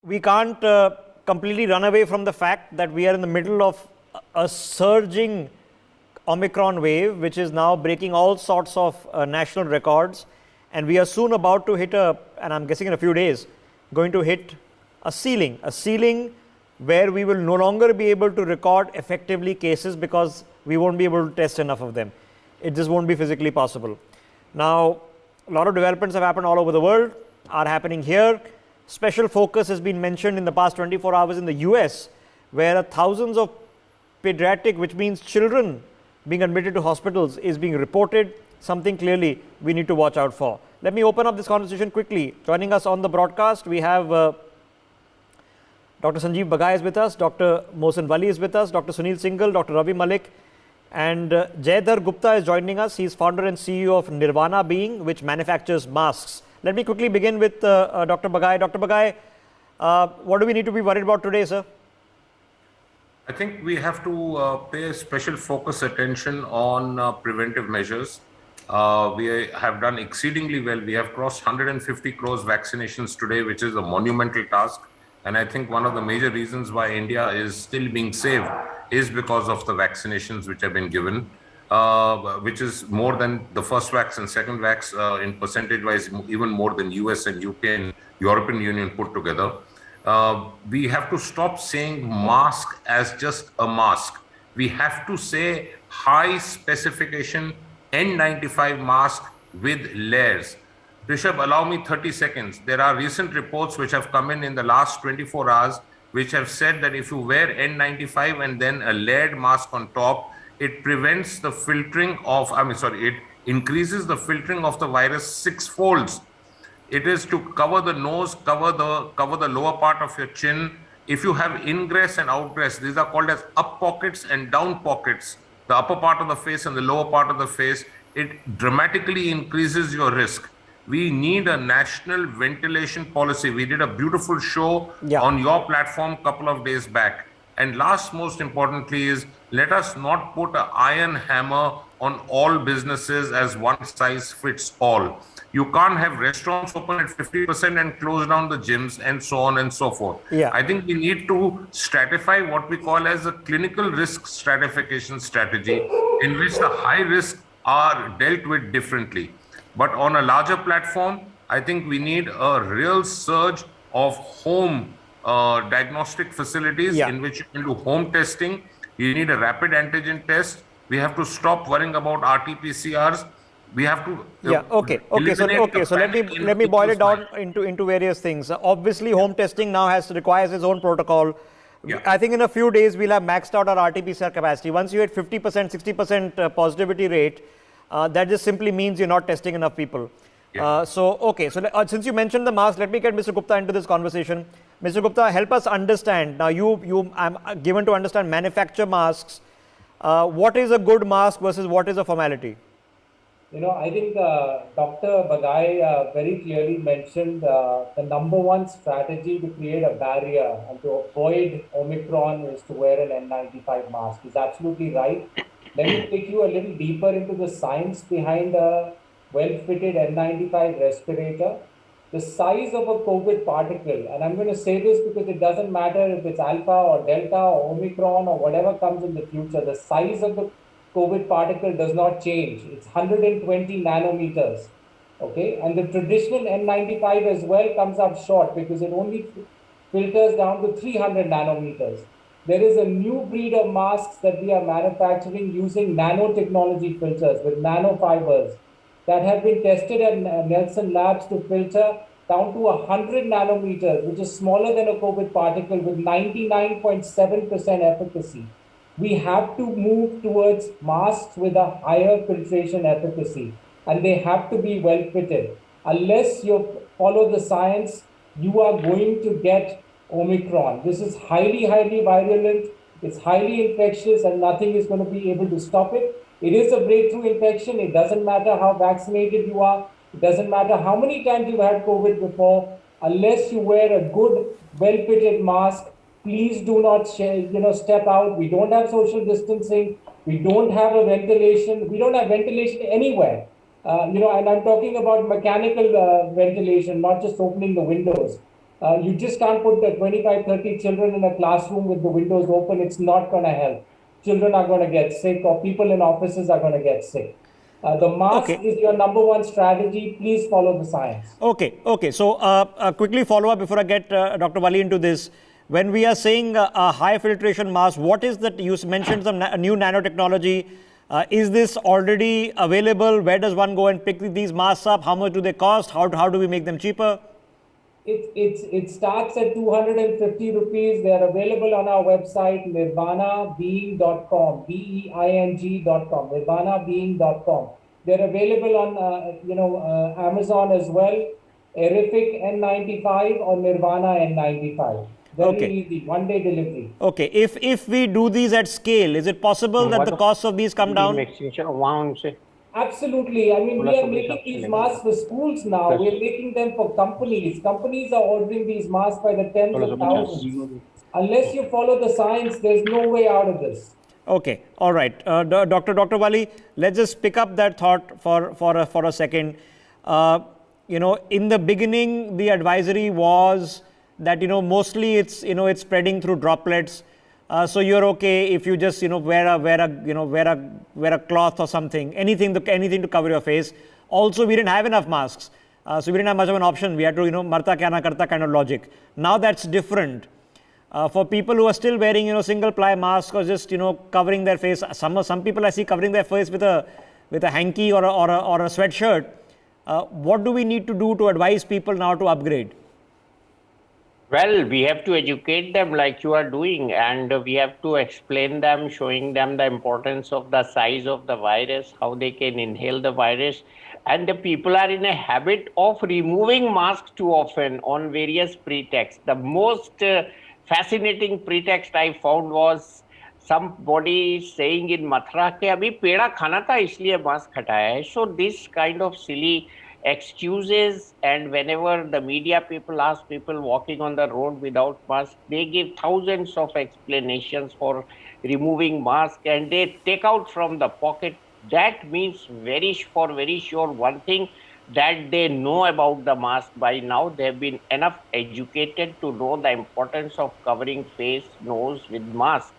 we can't completely run away from the fact that we are in the middle of a surging Omicron wave, which is now breaking all sorts of national records. And we are soon about to hit and I'm guessing in a few days, going to hit a ceiling where we will no longer be able to record effectively cases because we won't be able to test enough of them. It just won't be physically possible. Now, a lot of developments have happened all over the world, are happening here. Special focus has been mentioned in the past 24 hours in the US, where thousands of pediatric, which means children being admitted to hospitals, is being reported, something clearly we need to watch out for. Let me open up this conversation quickly. Joining us on the broadcast, we have Dr. Sanjeev Bagai is with us, Dr. Mohsen Wali is with us, Dr. Sunil Singhal, Dr. Ravi Malik, and Jayadhar Gupta is joining us. He is founder and CEO of Nirvana Being, which manufactures masks. Let me quickly begin with Dr. Bagai. Dr. Bagai, what do we need to be worried about today, sir? I think we have to pay special focus attention on preventive measures. We have done exceedingly well. We have crossed 150 crores vaccinations today, which is a monumental task. And I think one of the major reasons why India is still being saved is because of the vaccinations which have been given, which is more than the first vax and second vax in percentage-wise, even more than US and UK and European Union put together. We have to stop saying mask as just a mask. We have to say high specification N95 mask with layers. Rishabh, allow me 30 seconds. There are recent reports which have come in the last 24 hours, which have said that if you wear N95 and then a layered mask on top, it prevents the filtering of, it increases the filtering of the virus 6 folds. It is to cover the nose, cover the lower part of your chin. If you have ingress and outgress, these are called as up pockets and down pockets. The upper part of the face and the lower part of the face, it dramatically increases your risk. We need a national ventilation policy. We did a beautiful show on your platform a couple of days back. And last, most importantly, is let us not put an iron hammer on all businesses as one size fits all. You can't have restaurants open at 50% and close down the gyms and so on and so forth. I think we need to stratify what we call as a clinical risk stratification strategy, in which the high risk are dealt with differently. But on a larger platform, I think we need a real surge of home diagnostic facilities in which you can do home testing. You need a rapid antigen test. We have to stop worrying about RT-PCRs. We have to So let me boil it down into various things. Obviously, home testing now requires its own protocol. I think in a few days we'll have maxed out our RT-PCR capacity. Once you hit 50%, 60% positivity rate, that just simply means you're not testing enough people. Since you mentioned the mask, let me get Mr. Gupta into this conversation. Mr. Gupta, help us understand. Now, I'm given to understand manufacture masks. What is a good mask versus what is a formality? I think Dr. Bagai very clearly mentioned the number one strategy to create a barrier and to avoid Omicron is to wear an N95 mask. He's absolutely right. Let me take you a little deeper into the science behind a well-fitted N95 respirator. The size of a COVID particle, and I'm going to say this because it doesn't matter if it's alpha or delta or Omicron or whatever comes in the future, the size of the COVID particle does not change. It's 120 nanometers, okay? And the traditional N95 as well comes up short because it only filters down to 300 nanometers. There is a new breed of masks that we are manufacturing using nanotechnology filters with nanofibers that have been tested at Nelson Labs to filter down to 100 nanometers, which is smaller than a COVID particle with 99.7% efficacy. We have to move towards masks with a higher filtration efficacy, and they have to be well fitted. Unless you follow the science, you are going to get Omicron. This is highly, highly virulent. It's highly infectious, and nothing is going to be able to stop it. It is a breakthrough infection. It doesn't matter how vaccinated you are. It doesn't matter how many times you've had COVID before. Unless you wear a good, well-fitted mask, please do not step out. We don't have social distancing. We don't have a ventilation. We don't have ventilation anywhere. And I'm talking about mechanical ventilation, not just opening the windows. You just can't put the 25, 30 children in a classroom with the windows open. It's not going to help. Children are going to get sick, or people in offices are going to get sick. The mask is your number one strategy. Please follow the science. Okay. So quickly follow up before I get Dr. Wali into this. When we are saying a high filtration mask, what is that? You mentioned some new nanotechnology. Is this already available? Where does one go and pick these masks up? How much do they cost? How do we make them cheaper? It starts at 250 rupees. They are available on our website, nirvanabeing.com, being.com, nirvanabeing.com. They're available on Amazon as well, Aerific N95 or Nirvana N95. Very easy, one-day delivery. Okay, if we do these at scale, is it possible that the cost of these come down? Absolutely. I mean, we are making these masks for schools now. We are making them for companies. Companies are ordering these masks by the tens of thousands. Unless you follow the science, there's no way out of this. Okay, all right. Dr. Wali, let's just pick up that thought for a second. In the beginning, the advisory was that, mostly it's spreading through droplets. So you're okay if you just wear a cloth or something, anything to cover your face. Also, we didn't have enough masks, so we didn't have much of an option. We had to marta kya na karta kind of logic. Now that's different. For people who are still wearing single ply masks or just covering their face, some people I see covering their face with a hanky or a sweatshirt. What do we need to do to advise people now to upgrade? Well, we have to educate them like you are doing, and we have to explain them, showing them the importance of the size of the virus, how they can inhale the virus. And the people are in a habit of removing masks too often on various pretexts. The most fascinating pretext I found was somebody saying in Mathura ke abhi peda khana tha isliye mask hataya hai. So this kind of silly excuses, and whenever the media people ask people walking on the road without mask, they give thousands of explanations for removing mask, and they take out from the pocket. That means very sure one thing, that they know about the mask by now. They have been enough educated to know the importance of covering face, nose with mask.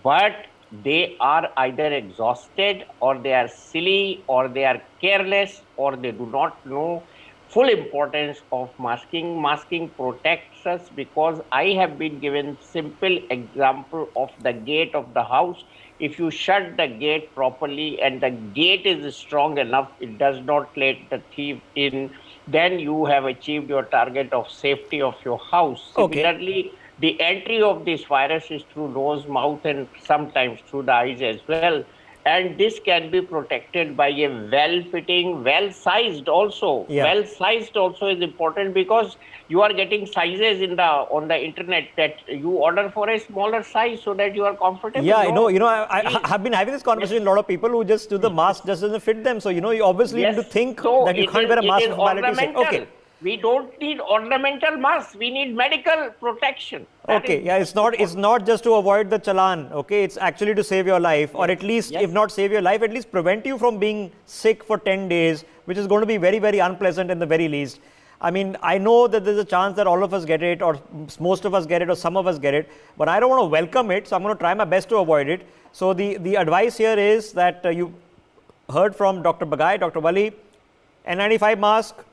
But they are either exhausted, or they are silly, or they are careless, or they do not know full importance of masking. Masking protects us, because I have been given simple example of the gate of the house. If you shut the gate properly and the gate is strong enough, it does not let the thief in, then you have achieved your target of safety of your house. Similarly, the entry of this virus is through nose, mouth, and sometimes through the eyes as well. And this can be protected by a well-fitting, well-sized also. Yeah. Well-sized also is important, because you are getting sizes on the internet that you order for a smaller size so that you are comfortable. Yeah, I have been having this conversation with a lot of people who just do the mask just doesn't fit them. So, you obviously need to think that you can't wear a mask for formality's sake. Okay. We don't need ornamental masks. We need medical protection. It's not just to avoid the challan. Okay, it's actually to save your life, or at least, if not save your life, at least prevent you from being sick for 10 days, which is going to be very, very unpleasant in the very least. I mean, I know that there's a chance that all of us get it, or most of us get it, or some of us get it, but I don't want to welcome it, so I'm going to try my best to avoid it. So the advice here is that you heard from Dr. Bagai, Dr. Wali, N95 mask.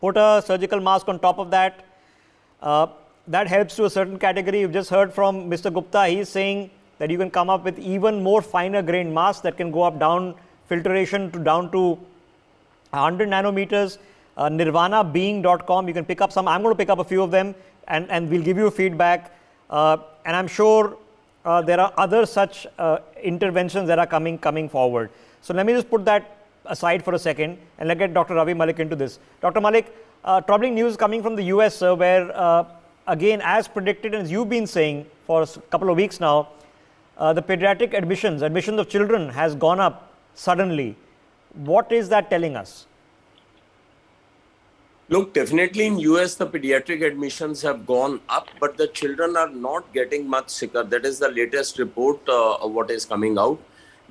Put a surgical mask on top of that. That helps to a certain category. You've just heard from Mr. Gupta. He's saying that you can come up with even more finer grained masks that can go up down filtration down to 100 nanometers. Nirvanabeing.com. You can pick up some. I'm going to pick up a few of them, and we'll give you feedback. And I'm sure there are other such interventions that are coming forward. So let me just put that aside for a second, and let's get Dr. Ravi Malik into this. Dr. Malik, troubling news coming from the US, sir, where again, as predicted, and as you've been saying for a couple of weeks now, the pediatric admissions of children has gone up suddenly. What is that telling us? Look, definitely in US, the pediatric admissions have gone up, but the children are not getting much sicker. That is the latest report of what is coming out.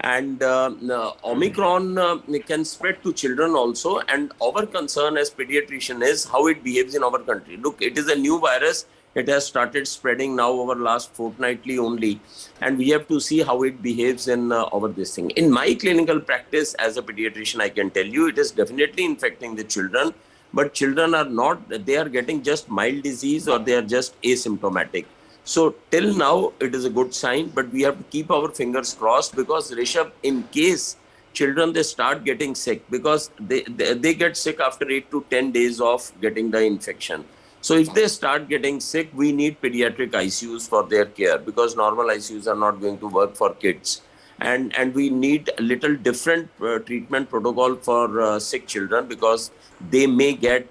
And Omicron can spread to children also. And our concern as pediatrician is how it behaves in our country. Look, it is a new virus. It has started spreading now over last fortnightly only. And we have to see how it behaves in our this thing. In my clinical practice as a pediatrician, I can tell you it is definitely infecting the children. But children are not, they are getting just mild disease or they are just asymptomatic. So till now, it is a good sign, but we have to keep our fingers crossed because Rishabh, in case children, they start getting sick because they get sick after 8 to 10 days of getting the infection. So if they start getting sick, we need pediatric ICUs for their care because normal ICUs are not going to work for kids. And we need a little different treatment protocol for sick children because they may get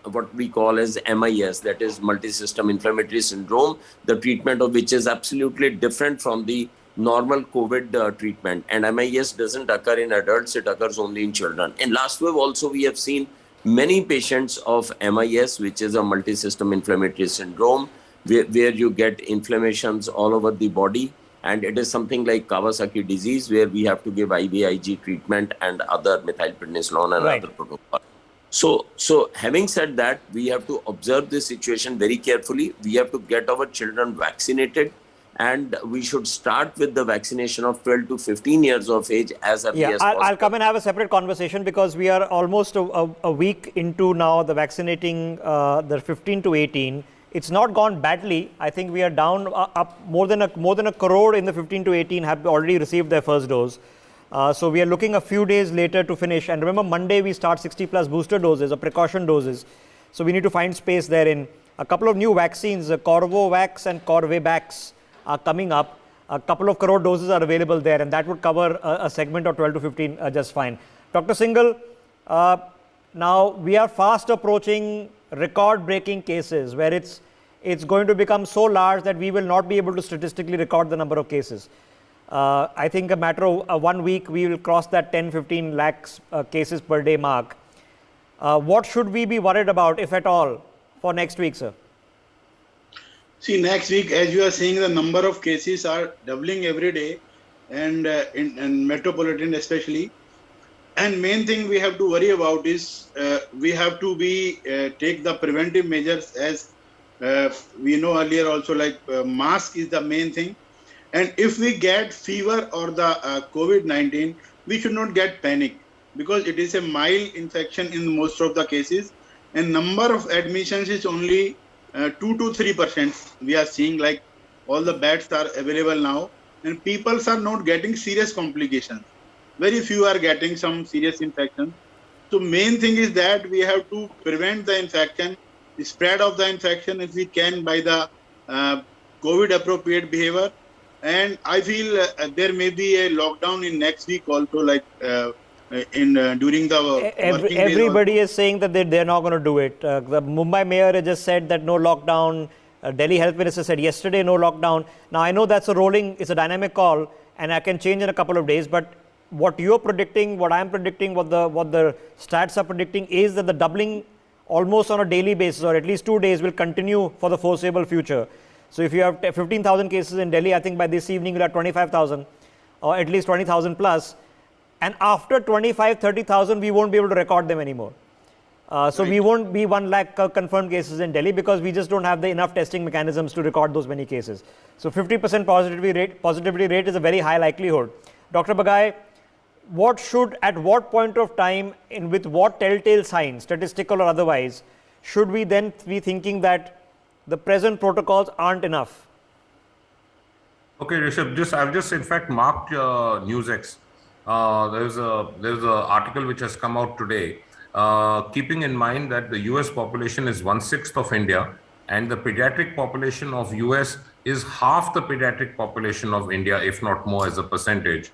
what we call as MIS, that is multi-system inflammatory syndrome, the treatment of which is absolutely different from the normal COVID treatment. And MIS doesn't occur in adults, it occurs only in children. In last wave also, we have seen many patients of MIS, which is a multi-system inflammatory syndrome, where you get inflammations all over the body. And it is something like Kawasaki disease, where we have to give IVIG treatment and other methylprednisolone and other protocol. So having said that, we have to observe this situation very carefully. We have to get our children vaccinated. And we should start with the vaccination of 12 to 15 years of age as early as possible. I'll come and have a separate conversation because we are almost a week into now the vaccinating the 15 to 18. It's not gone badly. I think we are down up more than a crore in the 15 to 18 have already received their first dose. So we are looking a few days later to finish. And remember, Monday we start 60 plus booster doses or precaution doses. So we need to find space therein. A couple of new vaccines, Corvovax and Corbevax, are coming up. A couple of crore doses are available there, and that would cover a segment of 12 to 15 just fine. Dr. Singhal, now we are fast approaching record-breaking cases where it's going to become so large that we will not be able to statistically record the number of cases. I think a matter of 1 week, we will cross that 10-15 lakhs cases per day mark. What should we be worried about, if at all, for next week, sir? See, next week, as you are saying, the number of cases are doubling every day, and in metropolitan especially. And main thing we have to worry about is we have to take the preventive measures as we know earlier also, like mask is the main thing. And if we get fever or the COVID-19, we should not get panic because it is a mild infection in most of the cases. And number of admissions is only 2 to 3%. We are seeing like all the beds are available now and people are not getting serious complications. Very few are getting some serious infection. So main thing is that we have to prevent the infection, the spread of the infection if we can by the COVID appropriate behavior. And I feel there may be a lockdown in next week also, like during the working everybody is saying that they're not going to do it. The Mumbai mayor has just said that no lockdown. Delhi health minister said yesterday no lockdown. Now I know that's it's a dynamic call, and I can change in a couple of days. But what you're predicting, what I'm predicting, what the stats are predicting is that the doubling almost on a daily basis, or at least 2 days, will continue for the foreseeable future. So if you have 15,000 cases in Delhi, I think by this evening you'll have 25,000 or at least 20,000 plus. And after 25, 30,000, we won't be able to record them anymore. So we won't be 1 lakh confirmed cases in Delhi because we just don't have the enough testing mechanisms to record those many cases. So 50% positivity rate is a very high likelihood. Dr. Bagai, at what point of time, with what telltale signs, statistical or otherwise, should we then be thinking that the present protocols aren't enough? Okay, Rishabh, I've just in fact marked NewsX. There's an article which has come out today, keeping in mind that the US population is 1/6 of India and the pediatric population of US is half the pediatric population of India, if not more as a percentage.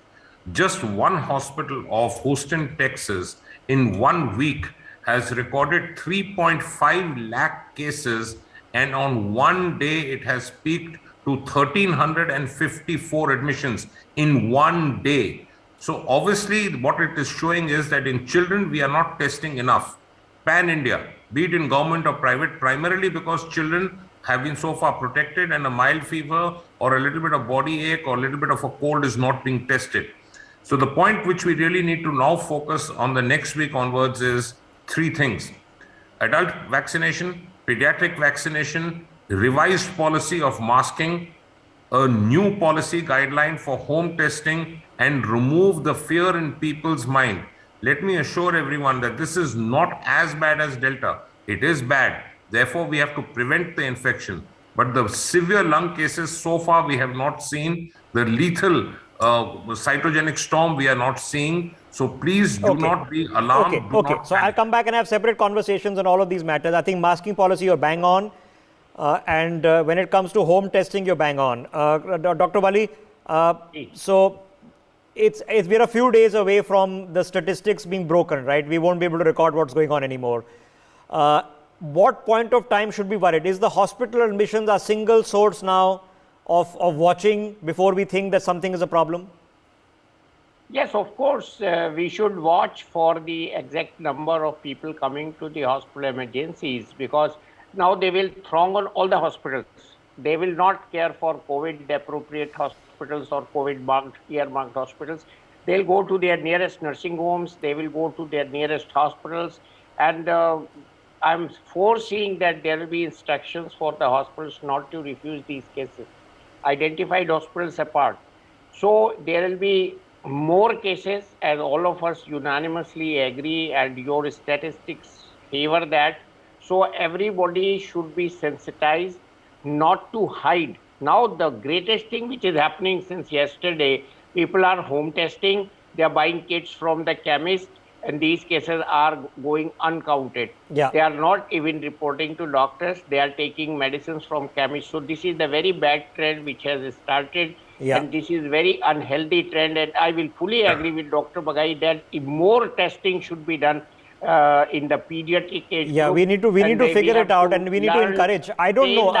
Just one hospital of Houston, Texas, in 1 week has recorded 3.5 lakh cases, and on one day it has peaked to 1,354 admissions in 1 day. So obviously what it is showing is that in children we are not testing enough. Pan-India, be it in government or private, primarily because children have been so far protected and a mild fever or a little bit of body ache or a little bit of a cold is not being tested. So the point which we really need to now focus on the next week onwards is three things: adult vaccination, pediatric vaccination, revised policy of masking, a new policy guideline for home testing, and remove the fear in people's mind. Let me assure everyone that this is not as bad as Delta. It is bad. Therefore, we have to prevent the infection. But the severe lung cases, so far, we have not seen. The lethal cytogenic storm, we are not seeing. So please do not be alarmed. Okay. So I'll come back and have separate conversations on all of these matters. I think masking policy, you're bang on. And when it comes to home testing, you're bang on. Dr. Wali, so we're a few days away from the statistics being broken, right? We won't be able to record what's going on anymore. What point of time should be worried? Is the hospital admissions a single source now of watching before we think that something is a problem? Yes, of course, we should watch for the exact number of people coming to the hospital emergencies, because now they will throng on all the hospitals. They will not care for COVID appropriate hospitals or COVID marked, earmarked hospitals. They'll go to their nearest nursing homes. They will go to their nearest hospitals. And I'm foreseeing that there will be instructions for the hospitals not to refuse these cases, identified hospitals apart. So there will be more cases, as all of us unanimously agree, and your statistics favor that. So everybody should be sensitized not to hide. Now the greatest thing which is happening since yesterday, people are home testing, they are buying kits from the chemist, and these cases are going uncounted. Yeah. They are not even reporting to doctors, they are taking medicines from chemists. So this is the very bad trend which has started. Yeah. And this is very unhealthy trend, and I will fully agree with Dr. Bagai that more testing should be done in the pediatric age Yeah, group. we need to figure it out, and we need to encourage. I don't know.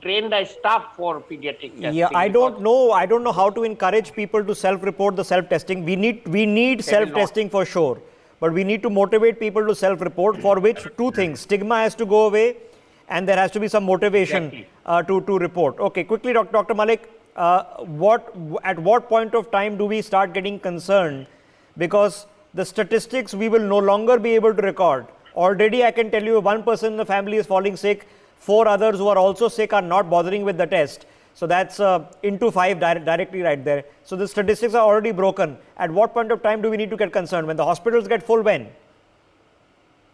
Train the staff for pediatric testing. Yeah, I don't know how to encourage people to self-report the self-testing. We need self-testing for sure, but we need to motivate people to self-report, for which two things: stigma has to go away, and there has to be some motivation to report. Okay, quickly, Dr. Malik, at what point of time do we start getting concerned? Because the statistics we will no longer be able to record. Already I can tell you, one person in the family is falling sick, 4 others who are also sick are not bothering with the test. So that's into 5 directly right there. So the statistics are already broken. At what point of time do we need to get concerned? When the hospitals get full, when?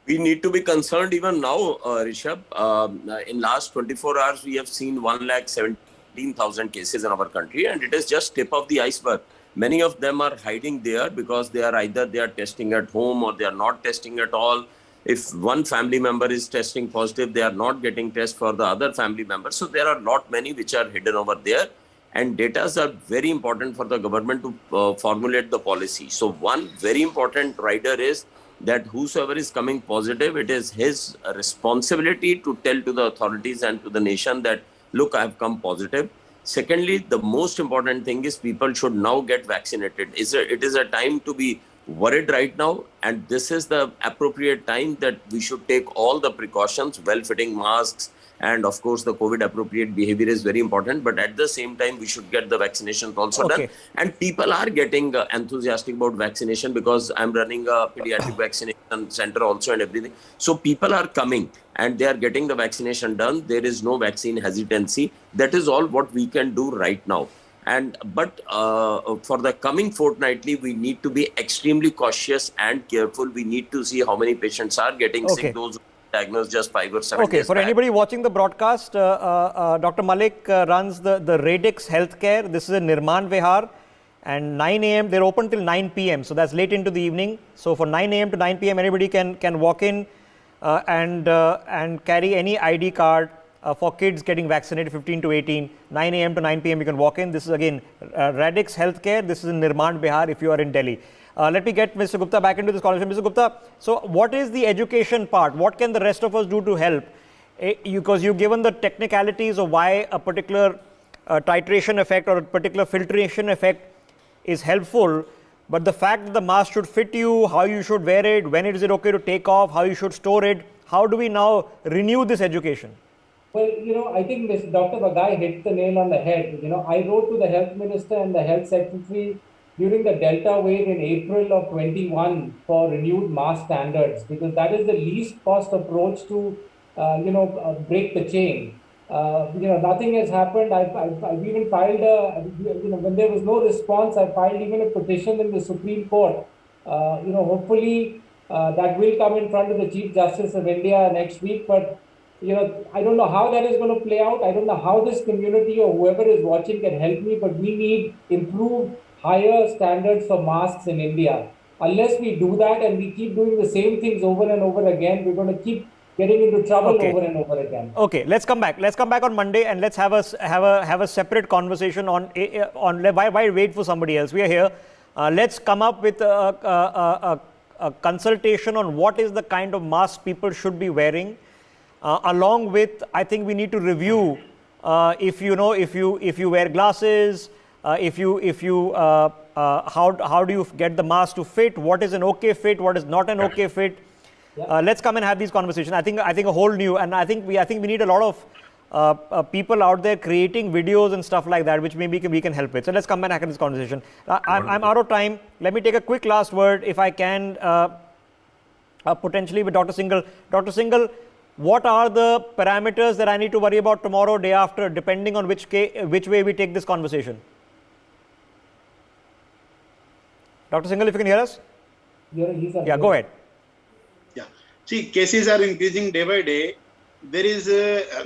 We need to be concerned even now, Rishabh. In last 24 hours, we have seen 1,17,000 cases in our country, and it is just tip of the iceberg. Many of them are hiding there because they are testing at home or they are not testing at all. If one family member is testing positive, they are not getting tests for the other family members. So there are not many which are hidden over there. And data are very important for the government to formulate the policy. So one very important rider is that whosoever is coming positive, it is his responsibility to tell to the authorities and to the nation that, look, I have come positive. Secondly, the most important thing is people should now get vaccinated. It is a time to be worried right now, and this is the appropriate time that we should take all the precautions, well-fitting masks, and of course the COVID appropriate behavior is very important, but at the same time we should get the vaccinations also done. And people are getting enthusiastic about vaccination, because I'm running a pediatric vaccination center also and everything. So people are coming and they are getting the vaccination done. There is no vaccine hesitancy. That is all what we can do right now. But for the coming fortnightly, we need to be extremely cautious and careful. We need to see how many patients are getting sick, those who are diagnosed just 5 or 7 days for back. anybody watching the broadcast, Dr. Malik runs the Radix Healthcare. This is in Nirman Vihar, and 9 a.m. they're open till 9 p.m. So that's late into the evening. So for 9 a.m. to 9 p.m. anybody can walk in and carry any ID card. For kids getting vaccinated 15 to 18, 9 a.m. to 9 p.m. you can walk in. This is again Radix Healthcare. This is in Nirman Bihar if you are in Delhi. Let me get Mr. Gupta back into this conversation. Mr. Gupta, so what is the education part? What can the rest of us do to help? Because you've given the technicalities of why a particular titration effect or a particular filtration effect is helpful, but the fact that the mask should fit you, how you should wear it, when is it okay to take off, how you should store it, how do we now renew this education? Well, I think Dr. Bagai hit the nail on the head. I wrote to the health minister and the health secretary during the Delta wave in April of 21 for renewed mask standards, because that is the least cost approach to, break the chain. Nothing has happened. I've even filed when there was no response, I filed even a petition in the Supreme Court. Hopefully that will come in front of the Chief Justice of India next week. But, I don't know how that is going to play out. I don't know how this community or whoever is watching can help me, but we need improved, higher standards for masks in India. Unless we do that and we keep doing the same things over and over again, we're going to keep getting into trouble over and over again. Okay, let's come back. Let's come back on Monday and let's have a separate conversation on why wait for somebody else. We are here. Let's come up with a consultation on what is the kind of mask people should be wearing. Along with, I think we need to review if you wear glasses, how do you get the mask to fit? What is an okay fit? What is not an okay fit? Let's come and have these conversations. I think a whole new, and I think we need a lot of people out there creating videos and stuff like that, which maybe we can help with. So let's come and have this conversation. I'm out of time. Let me take a quick last word, if I can, potentially with Dr. Singhal. Dr. Singhal, what are the parameters that I need to worry about tomorrow, day after, depending on which way we take this conversation? Dr. Singhal, if you can hear us? Yeah, go ahead. Yeah. See, cases are increasing day by day. There is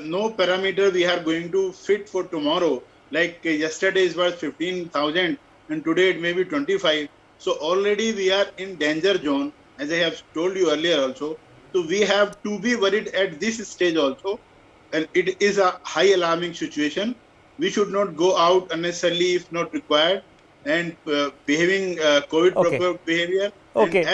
no parameter we are going to fit for tomorrow. Like yesterday it was 15,000 and today it may be 25. So already we are in danger zone, as I have told you earlier also. So we have to be worried at this stage also. And it is a high alarming situation. We should not go out unnecessarily if not required, and behaving COVID proper behavior. Okay,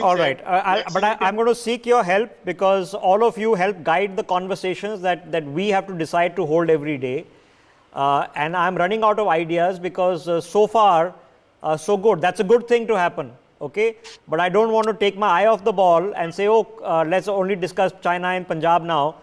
all right. I'm going to seek your help, because all of you help guide the conversations that we have to decide to hold every day. And I'm running out of ideas, because so far, so good. That's a good thing to happen. Okay, but I don't want to take my eye off the ball and say, let's only discuss China and Punjab now,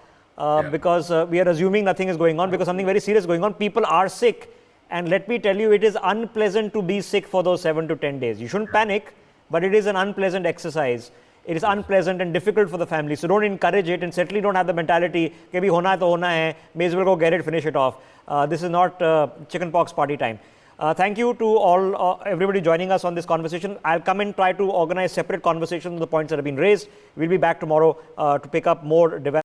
because we are assuming nothing is going on, because something very serious is going on. People are sick. And let me tell you, it is unpleasant to be sick for those 7 to 10 days. You shouldn't panic, but it is an unpleasant exercise. It is unpleasant and difficult for the family. So don't encourage it, and certainly don't have the mentality, ke bhi hona hai to hona hai, may as well go get it, finish it off. This is not chickenpox party time. Thank you to everybody joining us on this conversation. I'll come and try to organize separate conversations on the points that have been raised. We'll be back tomorrow to pick up more developments.